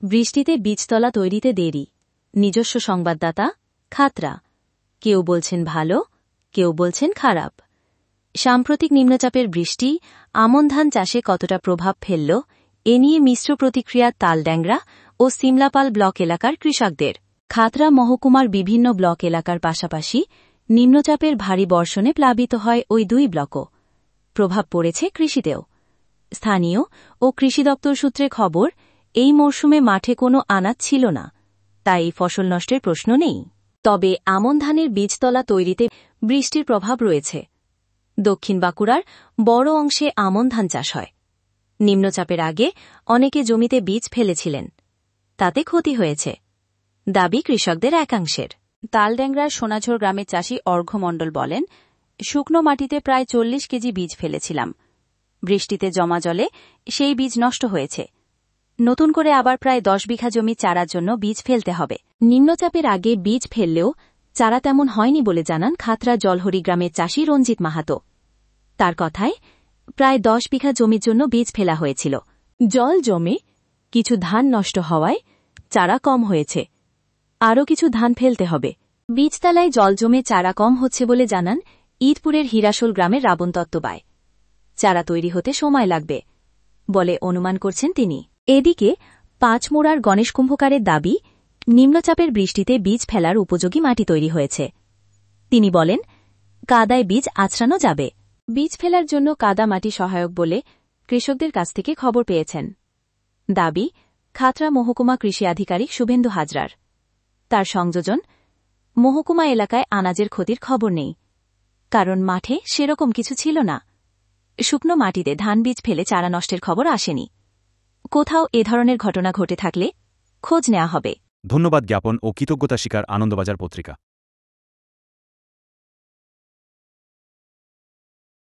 বৃষ্টিতে বীজতলা তৈরিতে দেরি। নিজস্ব সংবাদদাতা খাতড়া। কেউ বলছেন ভালো, কেউ বলছেন খারাপ। সাম্প্রতিক নিম্নচাপের বৃষ্টি আমন ধান চাষে কতটা প্রভাব ফেলল, এ নিয়ে মিশ্র প্রতিক্রিয়া তালড্যাংরা ও সিমলাপাল ব্লক এলাকার কৃষকদের। খাতড়া মহকুমার বিভিন্ন ব্লক এলাকার পাশাপাশি নিম্নচাপের ভারী বর্ষণে প্লাবিত হয় ওই দুই ব্লকও। প্রভাব পড়েছে কৃষিতেও। স্থানীয় ও কৃষি দপ্তর সূত্রে খবর, এই মরশুমে মাঠে কোনো আনাজ ছিল না, তাই ফসল নষ্টের প্রশ্ন নেই। তবে আমন ধানের বীজতলা তৈরিতে বৃষ্টির প্রভাব রয়েছে। দক্ষিণ বাঁকুড়ার বড় অংশে আমন ধান চাষ হয়। নিম্নচাপের আগে অনেকে জমিতে বীজ ফেলেছিলেন, তাতে ক্ষতি হয়েছে, দাবি কৃষকদের একাংশের। তালড্যাংরার সোনাঝোর গ্রামের চাষি অর্ঘ্য মণ্ডল বলেন, শুকনো মাটিতে প্রায় 40 কেজি বীজ ফেলেছিলাম। বৃষ্টিতে জমা জলে সেই বীজ নষ্ট হয়েছে। নতুন করে আবার প্রায় 10 বিঘা জমি চারার জন্য বীজ ফেলতে হবে। নিম্নচাপের আগে বীজ ফেললেও চারা তেমন হয়নি বলে জানান খাতড়া জলহরি গ্রামের চাষি রঞ্জিত মাহাতো। তার কথায়, প্রায় 10 বিঘা জমির জন্য বীজ ফেলা হয়েছিল। জল জমে কিছু ধান নষ্ট হওয়ায় চারা কম হয়েছে। আরও কিছু ধান ফেলতে হবে। বীজতলায় জল জমে চারা কম হচ্ছে বলে জানান ঈদপুরের হিরাশোল গ্রামের রাবণ তত্ত্ববায়। চারা তৈরি হতে সময় লাগবে বলে অনুমান করছেন তিনি। এদিকে পাঁচমোড়ার গণেশ কুম্ভকারের দাবি, নিম্নচাপের বৃষ্টিতে বীজ ফেলার উপযোগী মাটি তৈরি হয়েছে। তিনি বলেন, কাদায় বীজ আছড়ানো যাবে। বীজ ফেলার জন্য কাদা মাটি সহায়ক বলে কৃষকদের কাছ থেকে খবর পেয়েছেন। দাবি খাতড়া মহকুমা কৃষি আধিকারিক শুভেন্দু হাজরার। তার সংযোজন, মহকুমা এলাকায় আনাজের ক্ষতির খবর নেই, কারণ মাঠে সেরকম কিছু ছিল না। শুকনো মাটিতে ধান বীজ ফেলে চারা নষ্টের খবর আসেনি। কোথাও এ ধরনের ঘটনা ঘটে থাকলে খোঁজ নেওয়া হবে। ধন্যবাদ জ্ঞাপন ও কৃতজ্ঞতা স্বীকার আনন্দবাজার পত্রিকা।